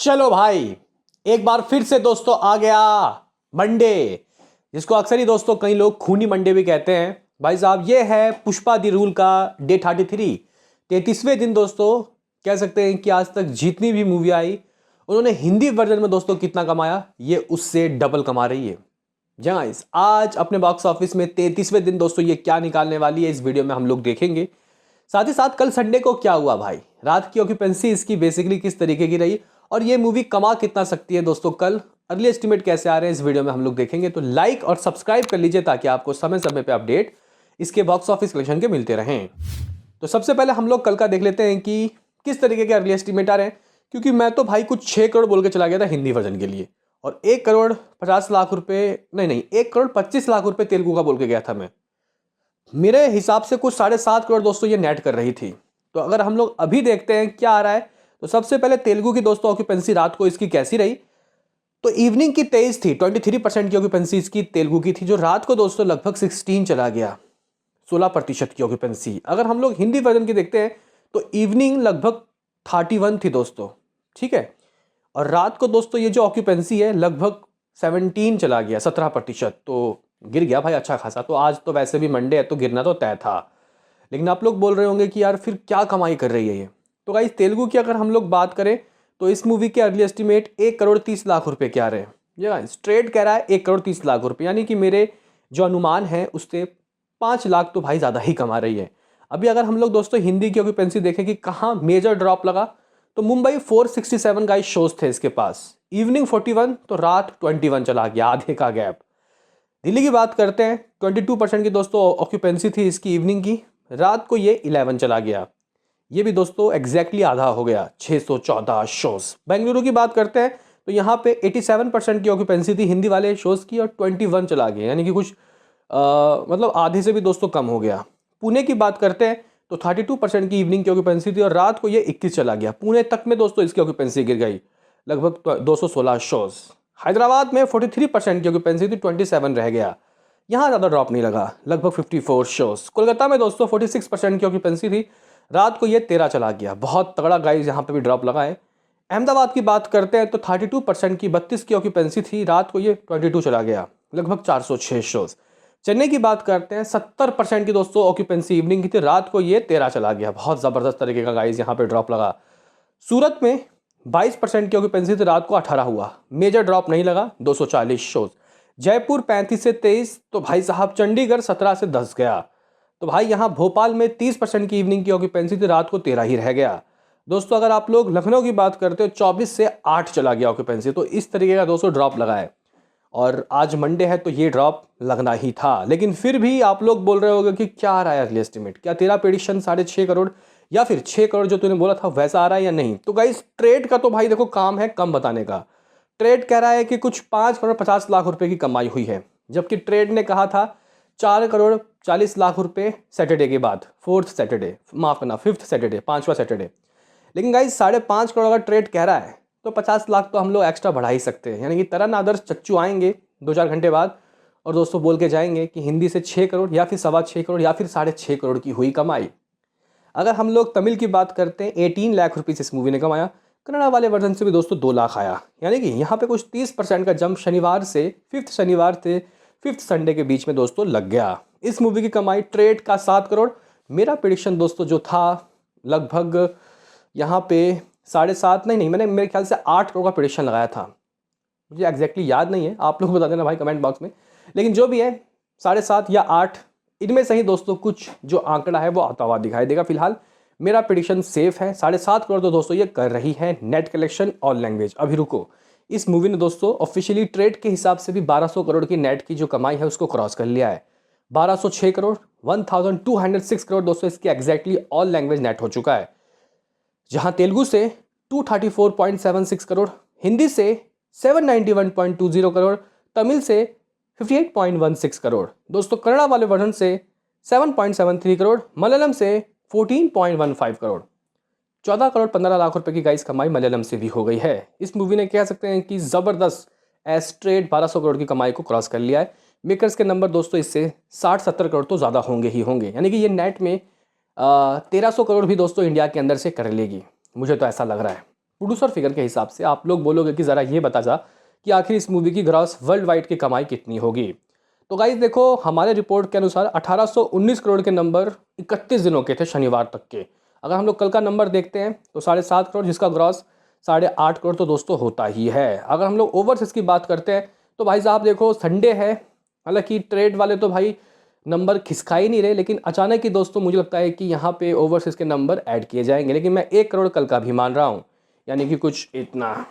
चलो भाई, एक बार फिर से दोस्तों आ गया मंडे, जिसको अक्सर ही दोस्तों कई लोग खूनी मंडे भी कहते हैं। भाई साहब, ये है पुष्पा दी रूल का डे 33, 33वें दिन दोस्तों। कह सकते हैं कि आज तक जितनी भी मूवी आई उन्होंने हिंदी वर्जन में दोस्तों कितना कमाया, ये उससे डबल कमा रही है। गाइस, आज अपने बॉक्स ऑफिस में 33वें दिन दोस्तों ये क्या निकालने वाली है, इस वीडियो में हम लोग देखेंगे। साथ ही साथ कल संडे को क्या हुआ भाई, रात की ऑक्यूपेंसी इसकी बेसिकली किस तरीके की रही और ये मूवी कमा कितना सकती है दोस्तों कल, अर्ली एस्टिमेट कैसे आ रहे हैं इस वीडियो में हम लोग देखेंगे। तो लाइक और सब्सक्राइब कर लीजिए ताकि आपको समय समय पे अपडेट इसके बॉक्स ऑफिस कलेक्शन के मिलते रहें। तो सबसे पहले हम लोग कल का देख लेते हैं कि किस तरीके के अर्ली एस्टिमेट आ रहे हैं, क्योंकि मैं तो भाई कुछ 6 करोड़ बोल के चला गया था हिंदी वर्जन के लिए, और 1 करोड़ 50 लाख रुपए, नहीं 1 करोड़ 25 लाख रुपए तेलुगु का बोल के गया था मैं। मेरे हिसाब से कुछ 7.5 करोड़ दोस्तों ये नेट कर रही थी। तो अगर हम लोग अभी देखते हैं क्या आ रहा है, तो सबसे पहले तेलुगु की दोस्तों ऑक्यूपेंसी रात को इसकी कैसी रही। तो इवनिंग की 23 थी, 23% की ऑक्यूपेंसी इसकी तेलुगु की थी, जो रात को दोस्तों लगभग 16 चला गया, 16% की ऑक्यूपेंसी। अगर हम लोग हिंदी वर्जन की देखते हैं तो इवनिंग लगभग 31 थी दोस्तों, ठीक है, और रात को दोस्तों ये जो ऑक्यूपेंसी है लगभग 17 चला गया, 17%। तो गिर गया भाई अच्छा खासा। तो आज तो वैसे भी मंडे है तो गिरना तो तय था, लेकिन आप लोग बोल रहे होंगे कि यार फिर क्या कमाई कर रही है ये। तो गाइस, तेलुगु की अगर हम लोग बात करें तो इस मूवी के अर्ली एस्टिमेट 1 करोड़ 30 लाख रुपए के आ रहे हैं। ये गाइस स्ट्रेट कह रहा है 1 करोड़ 30 लाख रुपए, यानी कि मेरे जो अनुमान है उससे 5 लाख तो भाई ज़्यादा ही कमा रही है। अभी अगर हम लोग दोस्तों हिंदी की ऑक्यूपेंसी देखें कि कहाँ मेजर ड्रॉप लगा, तो मुंबई 467 गाइस शोज थे इसके पास, इवनिंग 41, तो रात 21 चला गया, आधे का गैप। दिल्ली की बात करते हैं, 22% की दोस्तों ऑक्यूपेंसी थी इसकी इवनिंग की, रात को ये 11 चला गया, ये भी दोस्तों एग्जैक्टली आधा हो गया, 614 शोज। बेंगलुरु की बात करते हैं तो यहाँ पे 87% की ऑक्यूपेंसी थी हिंदी वाले शोज की, और 21 चला गया, यानी कि कुछ मतलब आधे से भी दोस्तों कम हो गया। पुणे की बात करते हैं तो 32% की इवनिंग की ऑक्यूपेंसी थी और रात को ये 21 चला गया। पुणे तक में दोस्तों इसकी ऑक्यूपेंसी गिर गई, लगभग 216 शोज। हैदराबाद में 43% की ऑक्यूपेंसी थी, 27 रह गया, यहाँ ज़्यादा ड्रॉप नहीं लगा, लगभग 54 शोज। कोलकाता में दोस्तों 46% की ऑक्यूपेंसी थी, रात को ये 13 चला गया, बहुत तगड़ा गाइस यहाँ पे भी ड्रॉप लगा है। अहमदाबाद की बात करते हैं तो 32% की 32 की ऑक्यूपेंसी थी, रात को ये 22 चला गया, लगभग 406 शोज। चेन्नई की बात करते हैं 70% की दोस्तों ऑक्यूपेंसी इवनिंग की थी, रात को ये 13 चला गया, बहुत ज़बरदस्त तरीके का गाइस यहाँ पे ड्रॉप लगा। सूरत में 22% की ऑक्यूपेंसी थी, रात को 18 हुआ, मेजर ड्रॉप नहीं लगा, 240 शोज। जयपुर 35 से 23, तो भाई साहब चंडीगढ़ 17 से 10 गया। तो भाई यहाँ भोपाल में 30% की इवनिंग की ऑक्यूपेंसी थी, रात को 13 ही रह गया। दोस्तों अगर आप लोग लखनऊ की बात करते हो 24 से 8 चला गया ऑक्यूपेंसी। तो इस तरीके का दोस्तों ड्रॉप लगा है, और आज मंडे है तो ये ड्रॉप लगना ही था। लेकिन फिर भी आप लोग बोल रहे होगे कि क्या आ रहा है अर्ली एस्टिमेट, क्या तेरा प्रेडिक्शन 6.5 करोड़ या फिर 6 करोड़ जो तूने बोला था वैसा आ रहा है या नहीं। तो गाइस, ट्रेड का तो भाई देखो काम है कम बताने का। ट्रेड कह रहा है कि कुछ 5 करोड़ 50 लाख रुपए की कमाई हुई है, जबकि ट्रेड ने कहा था 4 करोड़ 40 लाख रुपए सैटरडे के बाद, फोर्थ सैटरडे, माफ करना फिफ्थ सैटरडे, 5वां सैटरडे। लेकिन गाइस 5.5 करोड़ अगर ट्रेड कह रहा है तो 50 लाख तो हम लोग एक्स्ट्रा बढ़ा ही सकते हैं, यानी कि तरन आदर्श चच्चू आएंगे 2-4 घंटे बाद और दोस्तों बोल के जाएंगे कि हिंदी से 6 करोड़ या फिर 6.25 करोड़ या फिर 6.5 करोड़ की हुई कमाई। अगर हम लोग तमिल की बात करते हैं 18 लाख रुपीज़ इस मूवी ने कमाया, कन्नड़ा वाले वर्जन से भी दोस्तों 2 लाख आया, यानी कि यहाँ पे कुछ 30% का जंप शनिवार से फिफ्थ संडे के बीच में दोस्तों लग गया। इस मूवी की कमाई ट्रेड का 7 करोड़, मेरा प्रेडिक्शन दोस्तों जो था लगभग यहाँ पे 7.5, नहीं मैंने मेरे ख्याल से 8 करोड़ का प्रेडिक्शन लगाया था, मुझे एग्जैक्टली याद नहीं है, आप लोग बता देना भाई कमेंट बॉक्स में। लेकिन जो भी है 7.5 या 8, इनमें से ही दोस्तों कुछ जो आंकड़ा है वो आता हुआ दिखाई देगा। फिलहाल मेरा प्रेडिक्शन सेफ है, 7.5 करोड़ तो दोस्तों ये कर रही है नेट कलेक्शन ऑल लैंग्वेज। अभी रुको, इस मूवी ने दोस्तों ऑफिशियली ट्रेड के हिसाब से भी 1200 करोड़ की नेट की जो कमाई है उसको क्रॉस कर लिया है। 1206 करोड़, 1206 करोड़ दोस्तों इसकी एग्जैक्टली ऑल लैंग्वेज नेट हो चुका है, जहां तेलुगु से 234.76 करोड़, हिंदी से 791.20 करोड़, तमिल से 58.16 करोड़, दोस्तों कन्नड़ा वाले वर्जन से 7.73 करोड़, मलयालम से 14.15 करोड़। 14 करोड़ 15 लाख रुपए की गाइस कमाई मलयालम से भी हो गई है। इस मूवी ने कह सकते हैं कि ज़बरदस्त स्ट्रेट 1200 करोड़ की कमाई को क्रॉस कर लिया है। मेकर्स के नंबर दोस्तों इससे 60-70 करोड़ तो ज़्यादा होंगे ही होंगे, यानी कि ये नेट में 1300 करोड़ भी दोस्तों इंडिया के अंदर से कर लेगी, मुझे तो ऐसा लग रहा है। प्रोड्यूसर फिगर के हिसाब से आप लोग बोलोगे कि ज़रा ये बता जा कि आखिर इस मूवी की ग्रॉस वर्ल्ड वाइड की कमाई कितनी होगी। तो गाइस देखो, हमारे रिपोर्ट के अनुसार 1819 करोड़ के नंबर 31 दिनों के थे, शनिवार तक के। अगर हम लोग कल का नंबर देखते हैं तो 7.5 करोड़, जिसका ग्रॉस 8.5 करोड़ तो दोस्तों होता ही है। अगर हम लोग ओवरसीज की बात करते हैं तो भाई साहब देखो, संडे है, हालांकि ट्रेड वाले तो भाई नंबर खिसका ही नहीं रहे, लेकिन अचानक ही दोस्तों मुझे लगता है कि यहाँ पे ओवरसीज के नंबर ऐड किए जाएंगे, लेकिन मैं 1 करोड़ कल का भी मान रहा हूँ, यानी कि कुछ इतना।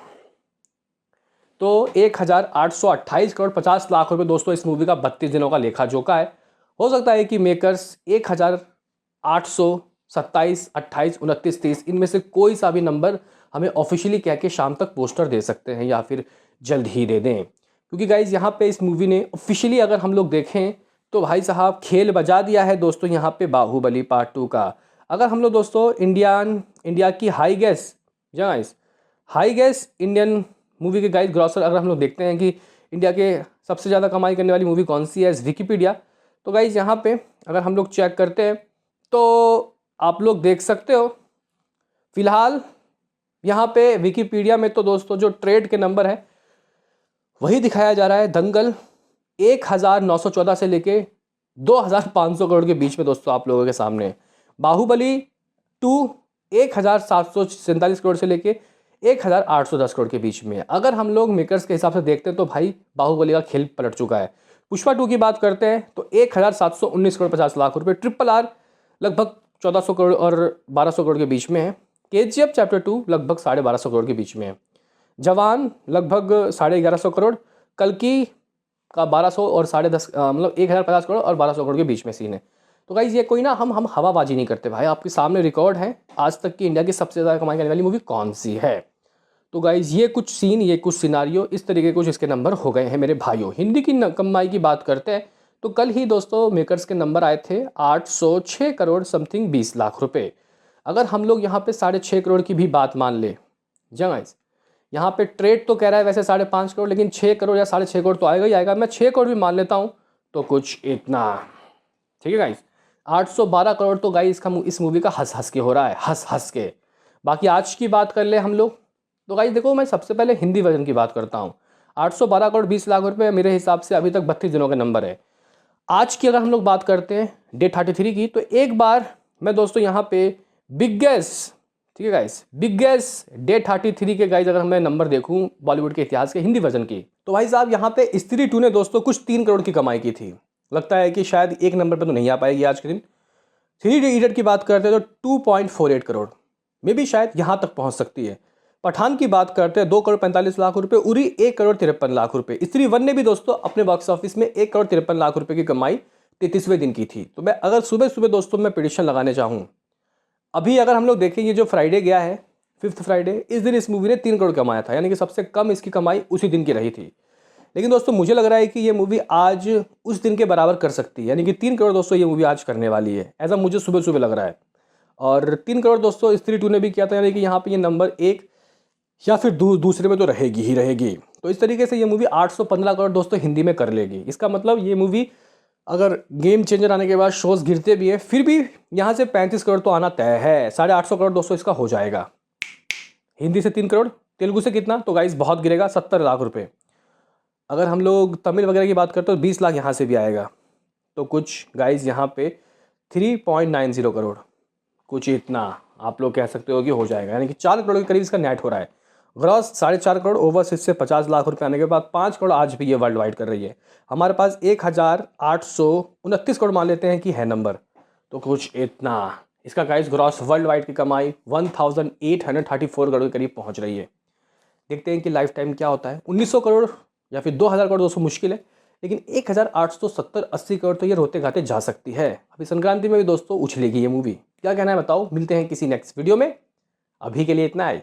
तो 1828 करोड़ 50 लाख रुपए दोस्तों इस मूवी का 32 दिनों का लेखा जोखा है। हो सकता है कि मेकर्स 1827, 28, 29, 30 इनमें से कोई सा भी नंबर हमें ऑफिशियली कह के शाम तक पोस्टर दे सकते हैं या फिर जल्द ही दे दें, क्योंकि गाइज यहाँ पे इस मूवी ने ऑफिशियली अगर हम लोग देखें तो भाई साहब खेल बजा दिया है दोस्तों यहाँ पे बाहुबली पार्ट 2 का। अगर हम लोग दोस्तों इंडिया की हाई गैस इंडियन मूवी के गाइस ग्रॉसर अगर हम लोग देखते हैं कि इंडिया के सबसे ज़्यादा कमाई करने वाली मूवी कौन सी है विकिपीडिया, तो गाइस यहाँ पे अगर हम लोग चेक करते हैं तो आप लोग देख सकते हो फिलहाल यहाँ पे विकिपीडिया में तो दोस्तों जो ट्रेड के नंबर है वही दिखाया जा रहा है। दंगल 1914 से लेके 2500 करोड़ के बीच में दोस्तों आप लोगों के सामने। बाहुबली 2 1747 करोड़ से लेके 1810 करोड़ के बीच में। अगर हम लोग मेकर्स के हिसाब से देखते हैं तो भाई बाहुबली का खेल पलट चुका है। पुष्पा 2 की बात करते हैं तो 1719 करोड़ 50 लाख रुपए। RRR लगभग 1400 करोड़ और 1200 करोड़ के बीच में है। KGF चैप्टर 2 लगभग 1250 करोड़ के बीच में है। जवान लगभग 1150 करोड़। कल्कि का 1200 और 10.5 मतलब 1050 करोड़ और 1200 करोड़ के बीच में सीन है। तो गाइज ये कोई ना हम हवाबाजी नहीं करते भाई, आपके सामने रिकॉर्ड है आज तक की इंडिया की सबसे ज़्यादा कमाई करने वाली मूवी कौन सी है। तो गाइज ये कुछ सीन, ये कुछ सिनारियो, इस तरीके कुछ इसके नंबर हो गए हैं मेरे भाइयों। हिंदी की कमाई की बात करते हैं तो कल ही दोस्तों मेकर्स के नंबर आए थे 806 करोड़ समथिंग 20 लाख रुपए। अगर हम लोग यहाँ पे 6.5 करोड़ की भी बात मान ले, गाइज यहाँ पे ट्रेड तो कह रहा है वैसे 5.5 करोड़, लेकिन 6 करोड़ या 6.5 करोड़ तो आएगा ही आएगा। मैं 6 करोड़ भी मान लेता हूँ तो कुछ इतना, ठीक है गाइज। 812 करोड़ तो गाइज इस मूवी का हंस हंस के हो रहा है, हंस हंस के। बाकी आज की बात कर ले हम लोग तो गाइज देखो, मैं सबसे पहले हिंदी वर्जन की बात करता हूँ। 812 करोड़ 20 लाख रुपए मेरे हिसाब से अभी तक 32 दिनों का नंबर है। आज की अगर हम लोग बात करते हैं डे 33 की, तो एक बार मैं दोस्तों यहाँ पे बिगेस्ट, ठीक है गाइस, बिगेस्ट डे 33 के गाइज अगर मैं नंबर देखूं बॉलीवुड के इतिहास के हिंदी वर्जन की, तो भाई साहब यहाँ पे स्त्री 2 ने दोस्तों कुछ 3 करोड़ की कमाई की थी। लगता है कि शायद एक नंबर पे तो नहीं आ पाएगी आज के दिन। 3 इडियट की बात करते हैं तो 2.48 करोड़ में भी शायद यहाँ तक पहुँच सकती है। पठान की बात करते हैं 2 करोड़ 45 लाख रुपए। उरी 1 करोड़ 53 लाख रुपए। स्त्री 1 ने भी दोस्तों अपने बॉक्स ऑफिस में 1 करोड़ 53 लाख रुपए की कमाई 33वें दिन की थी। तो मैं अगर सुबह सुबह दोस्तों मैं प्रेडिक्शन लगाने चाहूँ, अभी अगर हम लोग देखें ये जो फ्राइडे गया है 5th फ्राइडे, इस दिन इस मूवी ने 3 करोड़ कमाया था, यानी कि सबसे कम इसकी कमाई उसी दिन की रही थी। लेकिन दोस्तों मुझे लग रहा है कि ये मूवी आज उस दिन के बराबर कर सकती है, यानी कि 3 करोड़ दोस्तों ये मूवी आज करने वाली है, ऐसा मुझे सुबह सुबह लग रहा है। और 3 करोड़ दोस्तों स्त्री 2 ने भी किया था, यानी कि यहाँ पे ये नंबर 1 या फिर दूसरे में तो रहेगी ही रहेगी। तो इस तरीके से ये मूवी 815 करोड़ दोस्तों हिंदी में कर लेगी। इसका मतलब ये मूवी अगर गेम चेंजर आने के बाद शोज गिरते भी हैं फिर भी यहाँ से 35 करोड़ तो आना तय है। 850 करोड़ दोस्तों इसका हो जाएगा। हिंदी से 3 करोड़, तेलुगु से कितना, तो गाइस बहुत गिरेगा, 70 लाख रुपए। अगर हम लोग तमिल वगैरह की बात करते हो 20 लाख यहाँ से भी आएगा, तो कुछ गाइस यहाँ पे 3.90 करोड़, कुछ इतना आप लोग कह सकते हो कि हो जाएगा, यानी कि 4 करोड़ के करीब इसका नेट हो रहा है। ग्रॉस 4.5 करोड़, ओवरसीज से 50 लाख रुपए आने के बाद 5 करोड़ आज भी ये वर्ल्ड वाइड कर रही है। हमारे पास 1829 करोड़ मान लेते हैं कि है नंबर, तो कुछ इतना इसका गाइस ग्रॉस वर्ल्ड वाइड की कमाई 1834 करोड़ के करीब पहुंच रही है। देखते हैं कि लाइफ टाइम क्या होता है। 1900 करोड़ या फिर 2000 करोड़ दोस्तों मुश्किल है, लेकिन 1870-80 करोड़ तो ये रोते गाते जा सकती है। अभी संक्रांति में भी दोस्तों उछलेगी ये मूवी। क्या कहना है बताओ, मिलते हैं किसी नेक्स्ट वीडियो में, अभी के लिए इतना है।